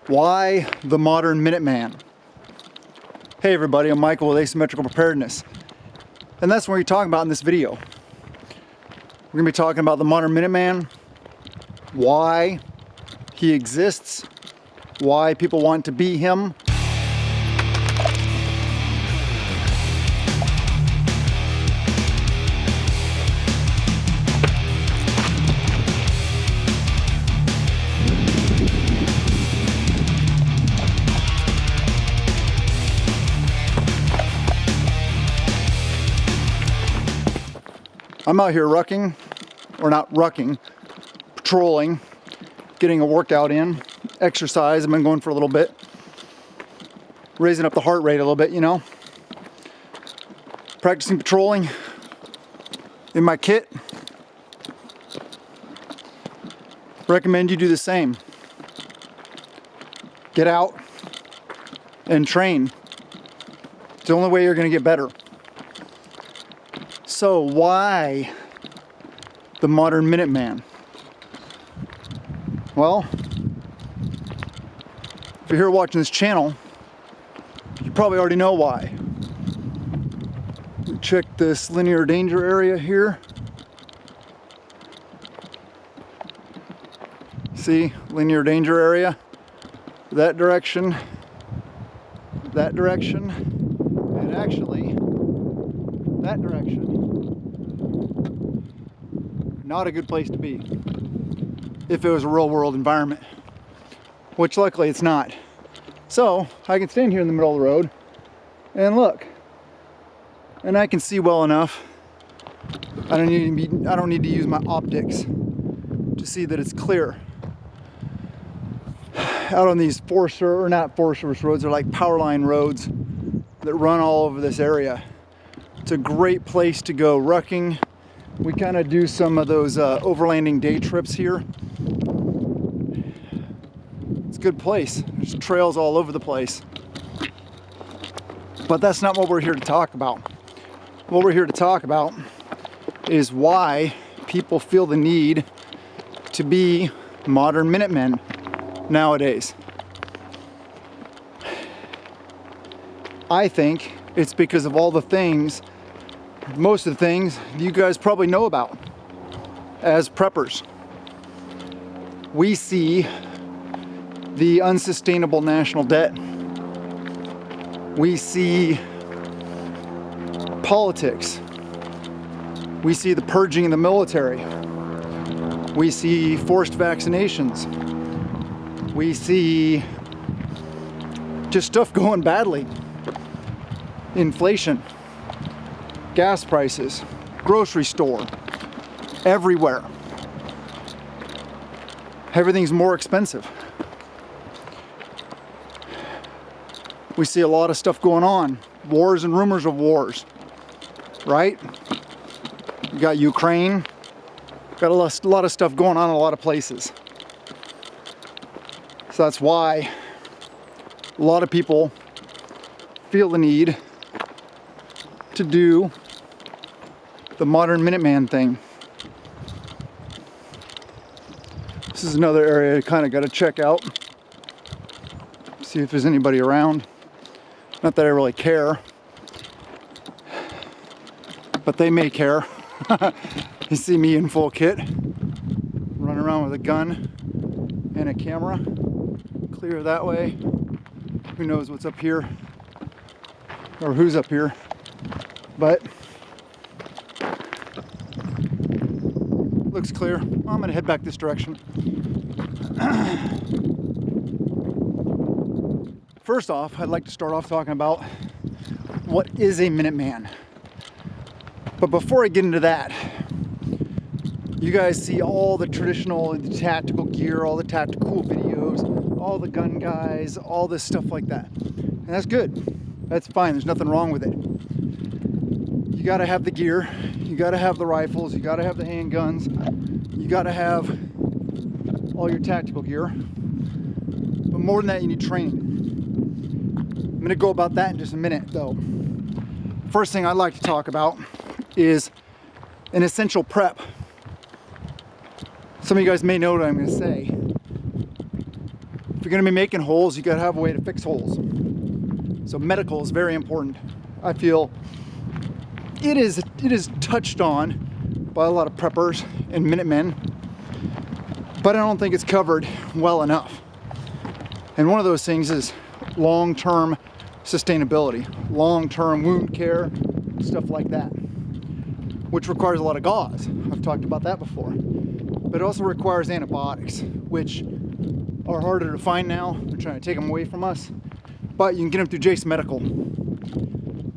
Why the modern Minuteman? Hey everybody, I'm Michael with Asymmetrical Preparedness. And that's what we're talking about in this video. We're going to be talking about the modern Minuteman, why he exists, why people want to be him. I'm out here rucking, or not rucking, patrolling, getting a workout in, exercise. I've been going for a little bit, raising up the heart rate a little bit, you know. Practicing patrolling in my kit. Recommend you do the same. Get out and train. It's the only way you're going to get better. So why the modern Minuteman? Well, if you're here watching this channel, you probably already know why. Check this linear danger area here. See, linear danger area. That direction, and actually that direction. Not a good place to be if it was a real world environment, which luckily it's not. So I can stand here in the middle of the road and look, and I can see well enough. I don't need to use my optics to see that it's clear. Out on these Forest Service roads, they're like power line roads that run all over this area. It's a great place to go rucking. We kind of do some of those overlanding day trips here. It's a good place. There's trails all over the place. But that's not what we're here to talk about. What we're here to talk about is why people feel the need to be modern Minutemen nowadays. I think it's because of all the things, most of the things you guys probably know about as preppers. We see the unsustainable national debt. We see politics. We see the purging in the military. We see forced vaccinations. We see just stuff going badly. Inflation. Gas prices, grocery store, everywhere. Everything's more expensive. We see a lot of stuff going on. Wars and rumors of wars, right? You got Ukraine, got a lot of stuff going on in a lot of places. So that's why a lot of people feel the need to do the modern Minuteman thing. This is another area I kind of got to check out. See if there's anybody around. Not that I really care, but they may care. You see me in full kit, running around with a gun and a camera. Clear that way. Who knows what's up here or who's up here, but looks clear. Well, I'm gonna head back this direction. First off, I'd like to start off talking about what is a Minuteman. But before I get into that, you guys see all the traditional tactical gear, all the tactical videos, all the gun guys, all this stuff like that. And that's good. That's fine. There's nothing wrong with it. You gotta have the gear, you gotta have the rifles, you gotta have the handguns, you gotta have all your tactical gear. But more than that, you need training. I'm gonna go about that in just a minute though. First thing I'd like to talk about is an essential prep. Some of you guys may know what I'm gonna say. If you're gonna be making holes, you gotta have a way to fix holes. So medical is very important. I feel it is touched on by a lot of preppers and Minutemen, but I don't think it's covered well enough. And one of those things is long-term sustainability, long-term wound care, stuff like that, which requires a lot of gauze. I've talked about that before. But it also requires antibiotics, which are harder to find now. They're trying to take them away from us, but you can get them through Jace Medical.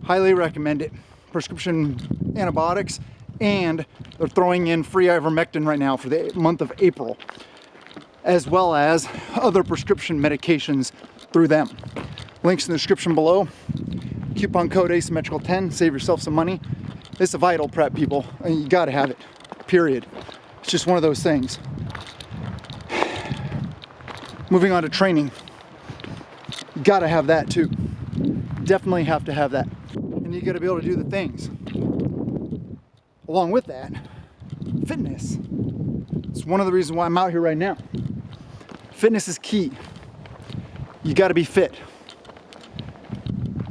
Highly recommend it. Prescription antibiotics, and they're throwing in free ivermectin right now for the month of April, as well as other prescription medications through them. Links in the description below. Coupon code asymmetrical 10, save yourself some money. It's a vital prep, people, and you gotta have it, period. It's just one of those things. Moving on to training. You gotta have that too. Definitely have to have that. And you gotta be able to do the things. Along with that, fitness. It's one of the reasons why I'm out here right now. Fitness is key. You gotta be fit.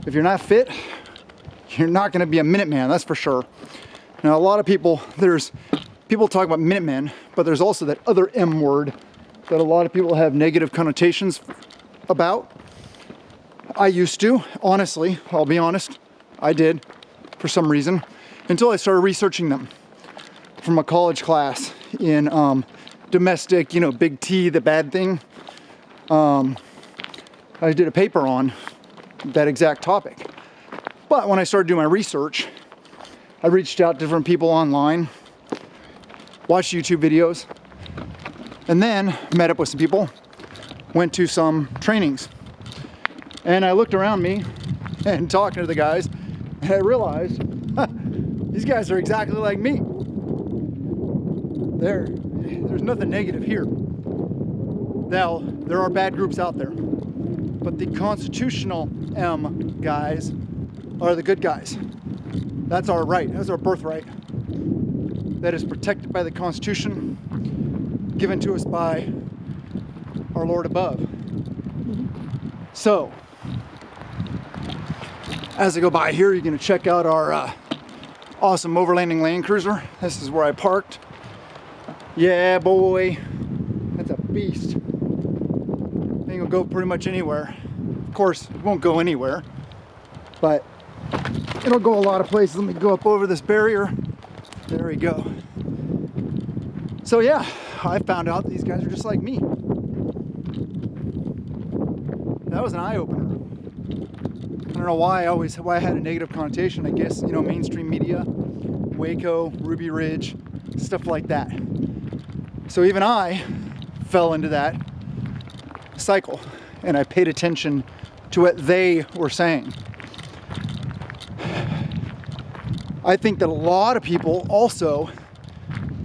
If you're not fit, you're not gonna be a Minuteman, that's for sure. Now, a lot of people, people talk about Minutemen, but there's also that other M word that a lot of people have negative connotations about. I used to, honestly, I'll be honest, I did for some reason, until I started researching them from a college class in domestic, you know, big T, the bad thing. I did a paper on that exact topic. But when I started doing my research, I reached out to different people online, watched YouTube videos, and then met up with some people, went to some trainings. And I looked around me and talking to the guys, and I realized, these guys are exactly like me. There's nothing negative here. Now, there are bad groups out there, but the constitutional M guys are the good guys. That's our right, that's our birthright. That is protected by the Constitution, given to us by our Lord above. So, as I go by here, you're gonna check out our awesome overlanding Land Cruiser. This is where I parked. Yeah, boy, that's a beast. Thing will go pretty much anywhere. Of course, it won't go anywhere, but it'll go a lot of places. Let me go up over this barrier. There we go. So yeah, I found out these guys are just like me. That was an eye-opener. I don't know why I had a negative connotation. I guess, you know, mainstream media, Waco, Ruby Ridge, stuff like that. So even I fell into that cycle, and I paid attention to what they were saying. I think that a lot of people also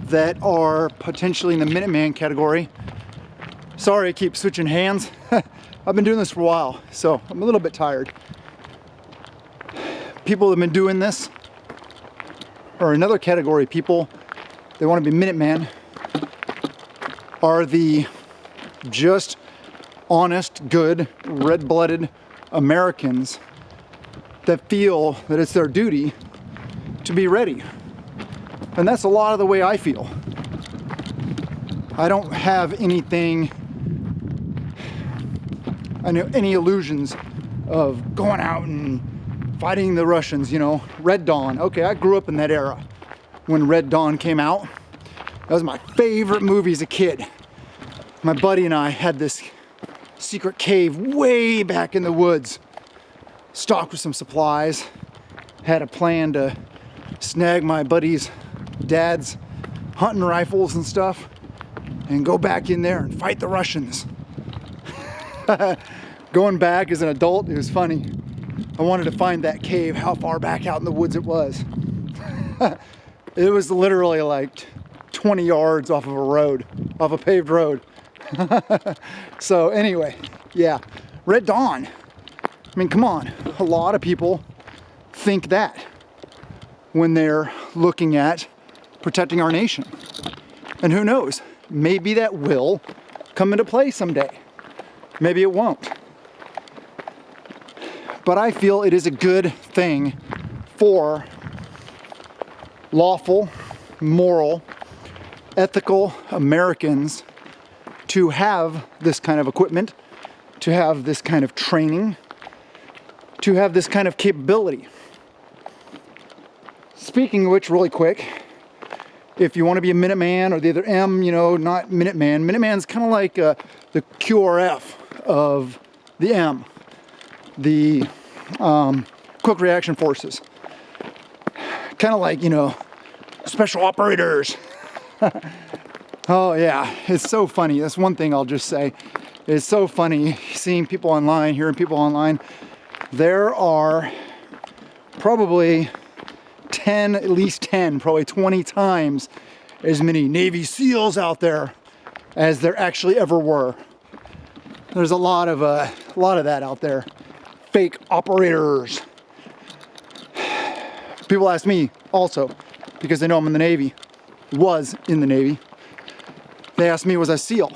that are potentially in the Minuteman category, sorry I keep switching hands, I've been doing this for a while, so I'm a little bit tired. People that have been doing this, or another category of people, they want to be Minuteman, are the just honest, good, red-blooded Americans that feel that it's their duty to be ready. And that's a lot of the way I feel. I don't have anything, any illusions of going out and fighting the Russians, you know, Red Dawn. Okay, I grew up in that era when Red Dawn came out. That was my favorite movie as a kid. My buddy and I had this secret cave way back in the woods, stocked with some supplies, had a plan to snag my buddy's dad's hunting rifles and stuff and go back in there and fight the Russians. Going back as an adult, it was funny. I wanted to find that cave, how far back out in the woods it was. It was literally like 20 yards off of a road, off a paved road. So anyway, yeah, Red Dawn. I mean, come on. A lot of people think that when they're looking at protecting our nation. And who knows, maybe that will come into play someday. maybe it won't. But I feel it is a good thing for lawful, moral, ethical Americans to have this kind of equipment, to have this kind of training, to have this kind of capability. Speaking of which, really quick, if you want to be a Minuteman or the other M, you know, not Minuteman. Minuteman's kind of like the QRF of the M, the Quick Reaction Forces. Kind of like, you know, special operators. Oh yeah, it's so funny. That's one thing I'll just say. It's so funny seeing people online, hearing people online. There are probably 10, at least 10, probably 20 times as many Navy SEALs out there as there actually ever were. There's a lot of that out there. Fake operators. People ask me also, because they know I'm in the Navy, was in the Navy. They ask me, was I SEAL?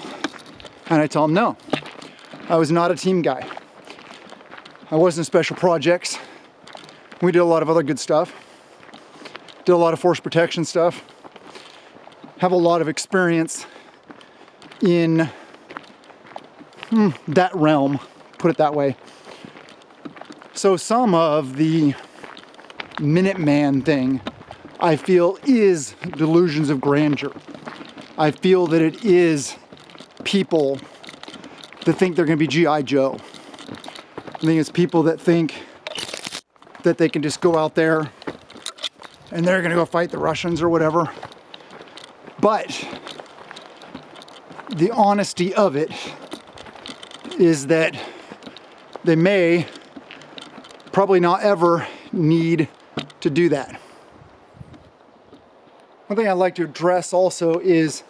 And I tell them no. I was not a team guy. I wasn't special projects. We did a lot of other good stuff. Did a lot of force protection stuff. Have a lot of experience in that realm, put it that way. So some of the Minuteman thing, I feel, is delusions of grandeur. I feel that it is people that think they're going to be G.I. Joe. I think it's people that think that they can just go out there and they're going to go fight the Russians or whatever. But the honesty of it is that they may probably not ever need to do that. One thing I'd like to address also is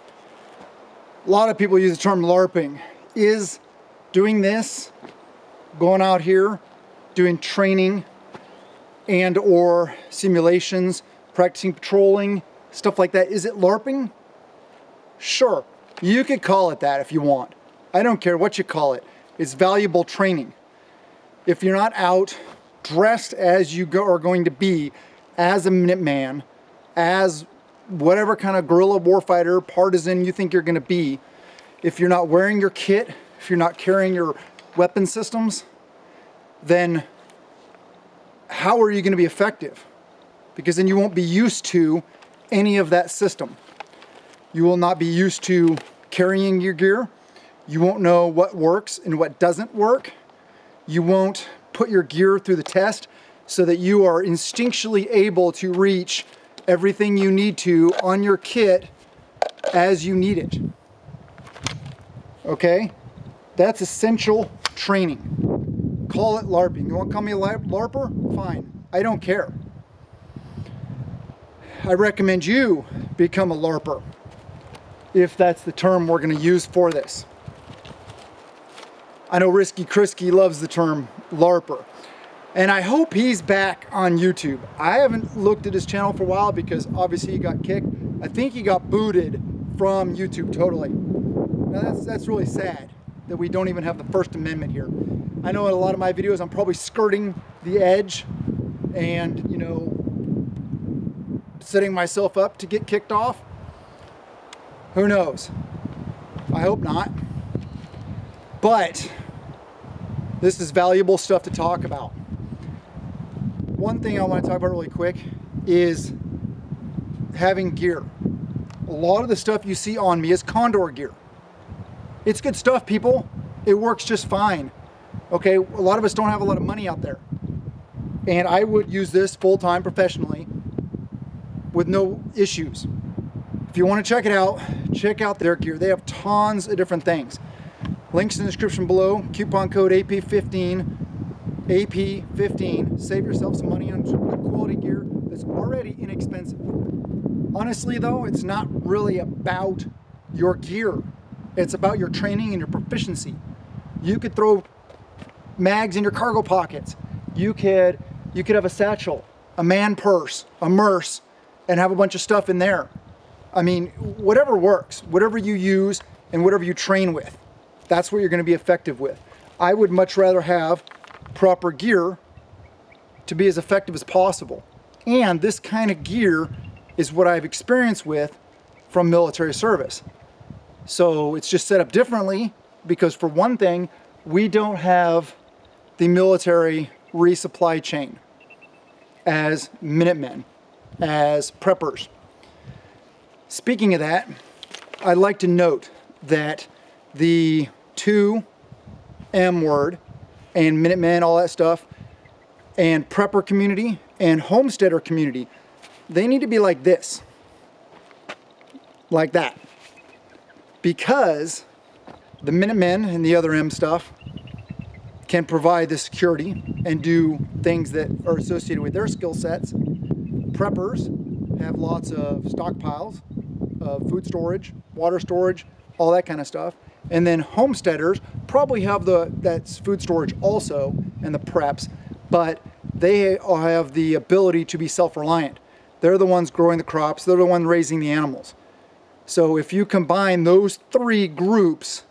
a lot of people use the term LARPing. Is doing this, going out here, doing training and or simulations, practicing patrolling, stuff like that, is it LARPing? Sure, you could call it that if you want. I don't care what you call it. It's valuable training. If you're not out dressed as you are going to be as a Minuteman, as whatever kind of guerrilla warfighter, partisan you think you're going to be, if you're not wearing your kit, if you're not carrying your weapon systems, then how are you going to be effective? Because then you won't be used to any of that system. You will not be used to carrying your gear. You won't know what works and what doesn't work. You won't put your gear through the test so that you are instinctually able to reach everything you need to on your kit as you need it. Okay? That's essential training. Call it LARPing. You want to call me a LARPer? Fine. I don't care. I recommend you become a LARPer, if that's the term we're going to use for this. I know Risky Krisky loves the term LARPer, and I hope he's back on YouTube. I haven't looked at his channel for a while because obviously he got kicked. I think he got booted from YouTube totally. Now that's really sad that we don't even have the First Amendment here. I know in a lot of my videos I'm probably skirting the edge and, you know, setting myself up to get kicked off. Who knows? I hope not. But this is valuable stuff to talk about. One thing I want to talk about really quick is having gear. A lot of the stuff you see on me is Condor gear. It's good stuff, people. It works just fine. Okay, a lot of us don't have a lot of money out there. And I would use this full-time professionally with no issues. If you want to check it out, check out their gear. They have tons of different things. Links in the description below. Coupon code AP15. AP15. Save yourself some money on quality gear that's already inexpensive. Honestly though, it's not really about your gear. It's about your training and your proficiency. You could throw mags in your cargo pockets. You could have a satchel, a man purse, a merce, and have a bunch of stuff in there. I mean, whatever works, whatever you use and whatever you train with. That's what you're going to be effective with. I would much rather have proper gear to be as effective as possible. And this kind of gear is what I've experienced with from military service. So it's just set up differently because, for one thing, we don't have the military resupply chain as Minutemen, as preppers. Speaking of that, I'd like to note that the 2M word and Minutemen, all that stuff, and prepper community and homesteader community, they need to be like this, like that, because the Minutemen and the other M stuff can provide the security and do things that are associated with their skill sets. Preppers have lots of stockpiles of food storage, water storage, all that kind of stuff. And then homesteaders probably have that's food storage also, and the preps, but they have the ability to be self-reliant. They're the ones growing the crops, they're the ones raising the animals. So if you combine those three groups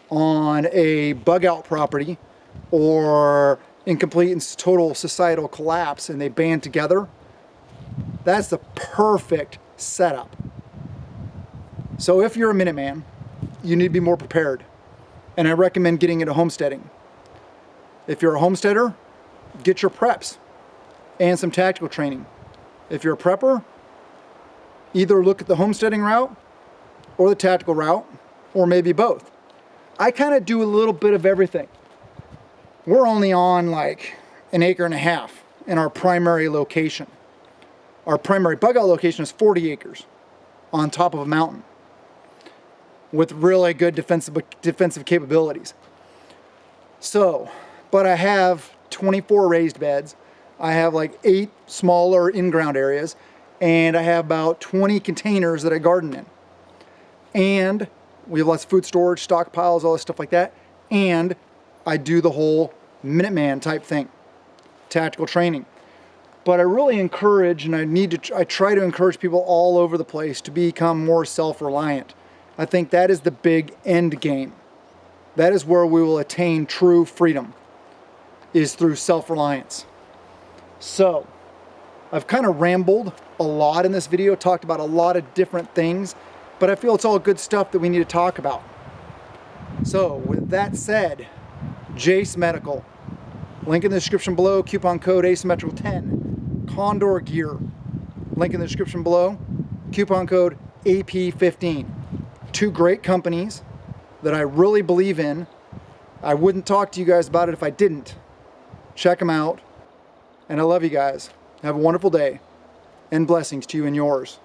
on a bug out property or in complete and total societal collapse and they band together, that's the perfect setup. So if you're a Minuteman, you need to be more prepared. And I recommend getting into homesteading. If you're a homesteader, get your preps and some tactical training. If you're a prepper, either look at the homesteading route or the tactical route, or maybe both. I kind of do a little bit of everything. We're only on like 1.5 acres in our primary location. Our primary bug out location is 40 acres on top of a mountain with really good defensive capabilities. So, but I have 24 raised beds. I have like 8 smaller in-ground areas, and I have about 20 containers that I garden in. And we have lots of food storage, stockpiles, all this stuff like that. And I do the whole Minuteman type thing, tactical training. But I really encourage, and I try to encourage people all over the place to become more self-reliant. I think that is the big end game. That is where we will attain true freedom, is through self-reliance. So, I've kind of rambled a lot in this video, talked about a lot of different things, but I feel it's all good stuff that we need to talk about. So, with that said, Jace Medical. Link in the description below, coupon code asymmetrical 10. Condor Gear. Link in the description below, coupon code AP15. 2 great companies that I really believe in. I wouldn't talk to you guys about it if I didn't. Check them out. And I love you guys. Have a wonderful day. And blessings to you and yours.